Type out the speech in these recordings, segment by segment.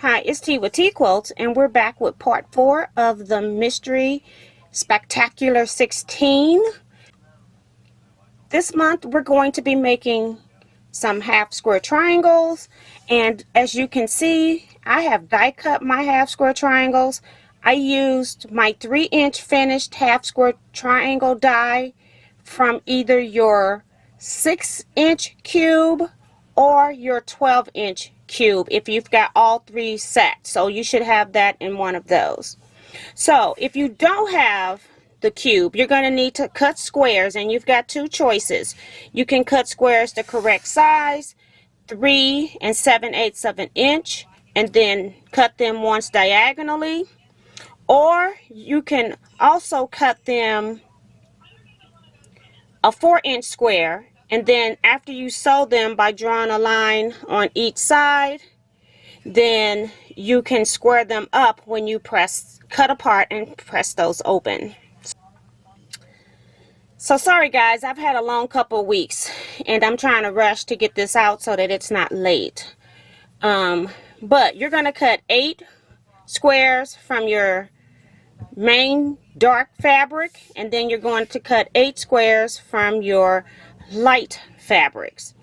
Hi, it's T with Teaquilts, and we're back with part 4 of the Mystery Spectacular 16. This month we're going to be making some half square triangles, and as you can see, I have die cut my half square triangles. I used my 3-inch finished half square triangle die from either your 6-inch cube or your 12-inch cube if you've got all 3 sets. So you should have that in one of those. So if you don't have the cube, you're going to need to cut squares, and you've got 2 choices. You can cut squares the correct size, 3 7/8 of an inch, and then cut them once diagonally, or you can also cut them a 4-inch square, and then after you sew them by drawing a line on each side, then you can square them up when you cut apart and press those open. So sorry guys, I've had a long couple of weeks and I'm trying to rush to get this out so that it's not late. But you're going to cut 8 squares from your main dark fabric, and then you're going to cut 8 squares from your light fabrics.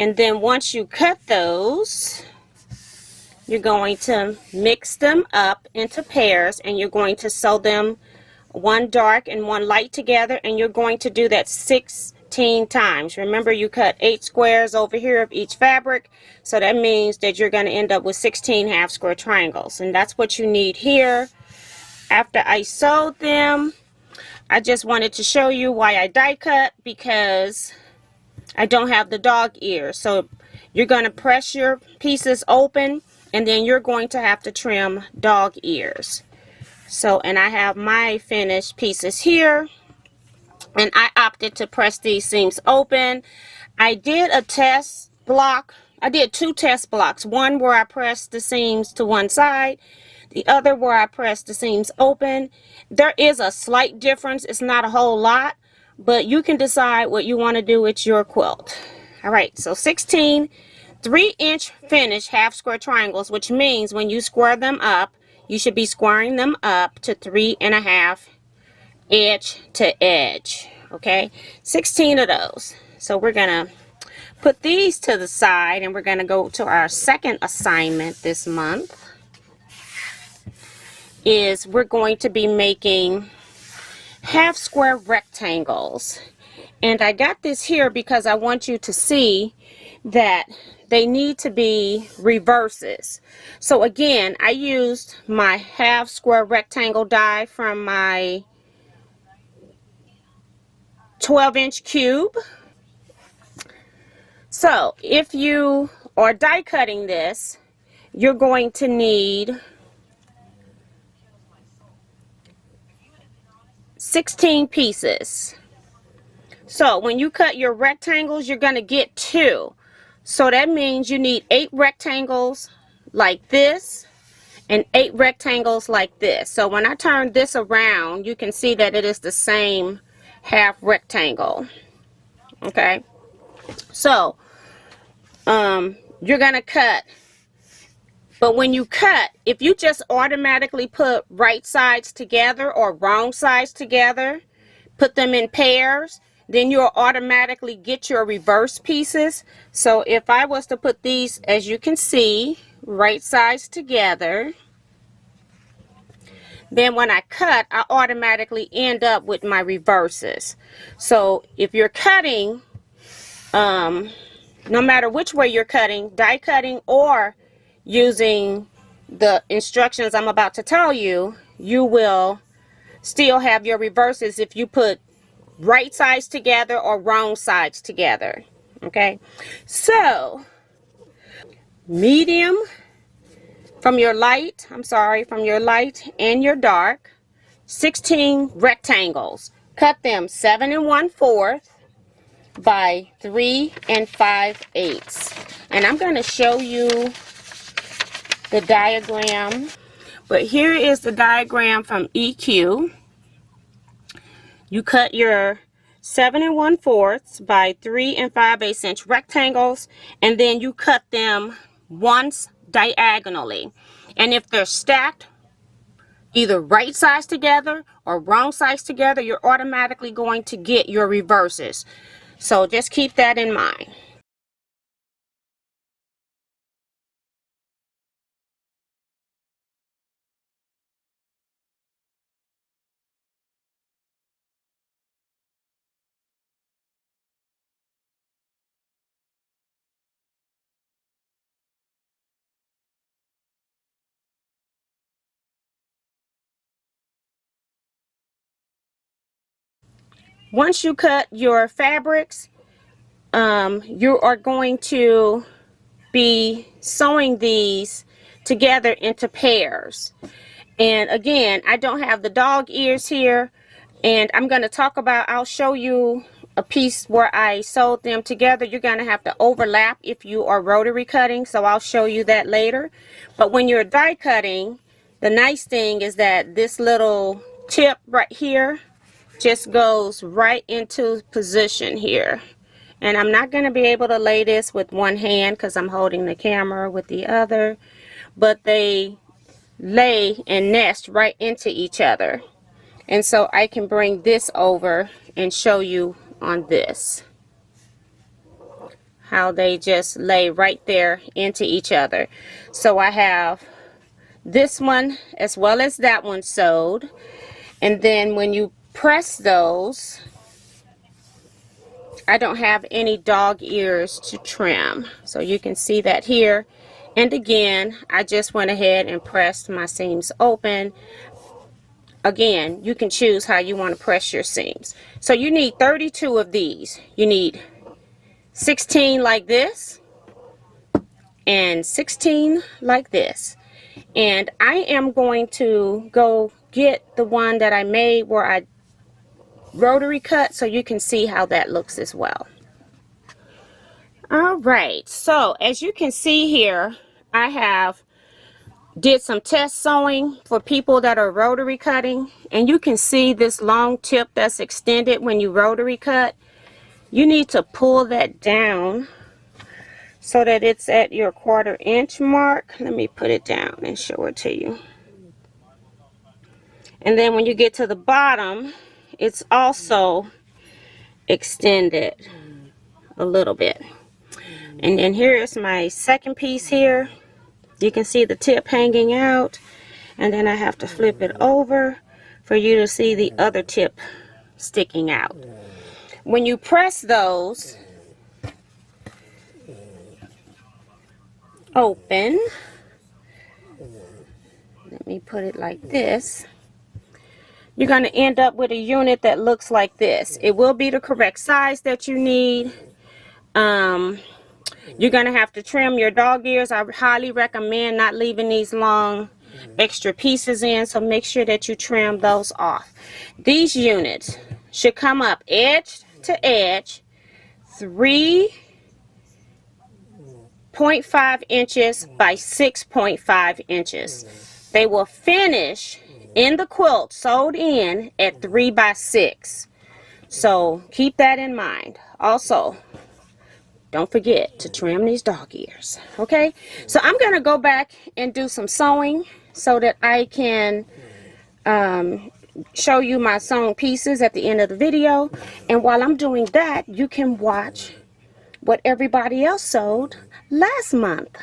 And then once you cut those, you're going to mix them up into pairs, and you're going to sew them one dark and one light together, and you're going to do that 16 times. Remember, you cut 8 squares over here of each fabric, so that means that you're going to end up with 16 half square triangles, and that's what you need here. After I sewed them, I just wanted to show you why I die cut, because I don't have the dog ears. So you're going to press your pieces open, and then you're going to have to trim dog ears. So, and I have my finished pieces here, and I opted to press these seams open. I did a test block. I did 2 test blocks. One where I pressed the seams to one side, the other where I pressed the seams open. There is a slight difference. It's not a whole lot, but you can decide what you want to do with your quilt. Alright, so 16 3-inch finished half square triangles, which means when you square them up, you should be squaring them up to 3.5 edge to edge. Okay, 16 of those. So we're gonna put these to the side, and we're gonna go to our second assignment this month. Is we're going to be making half square rectangles, and I got this here because I want you to see that they need to be reverses. So again, I used my half square rectangle die from my 12-inch cube. So if you are die cutting this, you're going to need 16 pieces. So when you cut your rectangles, you're going to get 2. So that means you need 8 rectangles like this and 8 rectangles like this. So when I turn this around, you can see that it is the same half rectangle. Okay, so you're going to cut. But when you cut, if you just automatically put right sides together or wrong sides together, put them in pairs, then you'll automatically get your reverse pieces. So if I was to put these, as you can see, right sides together, then when I cut, I automatically end up with my reverses. So if you're cutting, no matter which way you're cutting, die cutting or using the instructions I'm about to tell you, you will still have your reverses if you put right sides together or wrong sides together. Okay, so medium from your light, from your light and your dark, 16 rectangles. Cut them 7 1/4 by 3 5/8. And I'm going to show you the diagram, but here is the diagram from EQ. You cut your 7 1/4 by 3 5/8 inch rectangles, and then you cut them once diagonally. And if they're stacked either right sides together or wrong sides together, you're automatically going to get your reverses. So just keep that in mind. Once you cut your fabrics, you are going to be sewing these together into pairs. And again, I don't have the dog ears here, and I'm going to talk about, I'll show you a piece where I sewed them together. You're going to have to overlap if you are rotary cutting, so I'll show you that later. But when you're die cutting, the nice thing is that this little tip right here just goes right into position here. And I'm not going to be able to lay this with one hand because I'm holding the camera with the other, but they lay and nest right into each other. And so I can bring this over and show you on this how they just lay right there into each other. So I have this one as well as that one sewed, and then when you press those, I don't have any dog ears to trim, so you can see that here. And again, I just went ahead and pressed my seams open. Again, you can choose how you want to press your seams. So you need 32 of these. You need 16 like this and 16 like this. And I am going to go get the one that I made where I rotary cut so you can see how that looks as well. All right, so as you can see here, I have did some test sewing for people that are rotary cutting, and you can see this long tip that's extended when you rotary cut. You need to pull that down so that it's at your 1/4 inch mark. Let me put it down and show it to you. And then when you get to the bottom, it's also extended a little bit. And then here is my second piece here. You can see the tip hanging out, and then I have to flip it over for you to see the other tip sticking out. When you press those open, let me put it like this, you're going to end up with a unit that looks like this. It will be the correct size that you need. You're going to have to trim your dog ears. I highly recommend not leaving these long extra pieces in, so make sure that you trim those off. These units should come up edge to edge 3.5 inches by 6.5 inches. They will finish in the quilt sewed in at 3 by 6. So keep that in mind. Also, don't forget to trim these dog ears. Okay, so I'm going to go back and do some sewing so that I can show you my sewn pieces at the end of the video. And while I'm doing that, you can watch what everybody else sewed last month.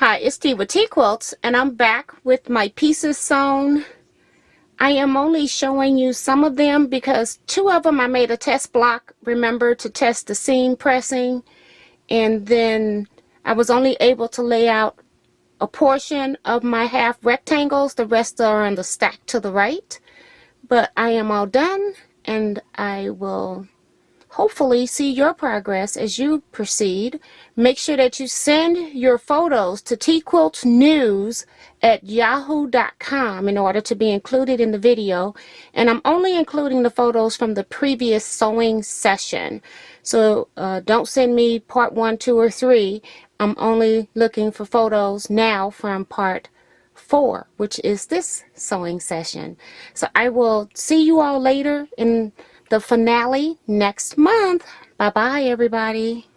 Hi, it's T with Teaquilts, and I'm back with my pieces sewn. I am only showing you some of them because 2 of them I made a test block, remember, to test the seam pressing, and then I was only able to lay out a portion of my half rectangles. The rest are in the stack to the right, but I am all done, and I will hopefully see your progress as you proceed. Make sure that you send your photos to teaquiltsnews@yahoo.com in order to be included in the video. And I'm only including the photos from the previous sewing session. So don't send me part 1, 2, or 3. I'm only looking for photos now from part 4, which is this sewing session. So I will see you all later in the finale next month. Bye bye, everybody.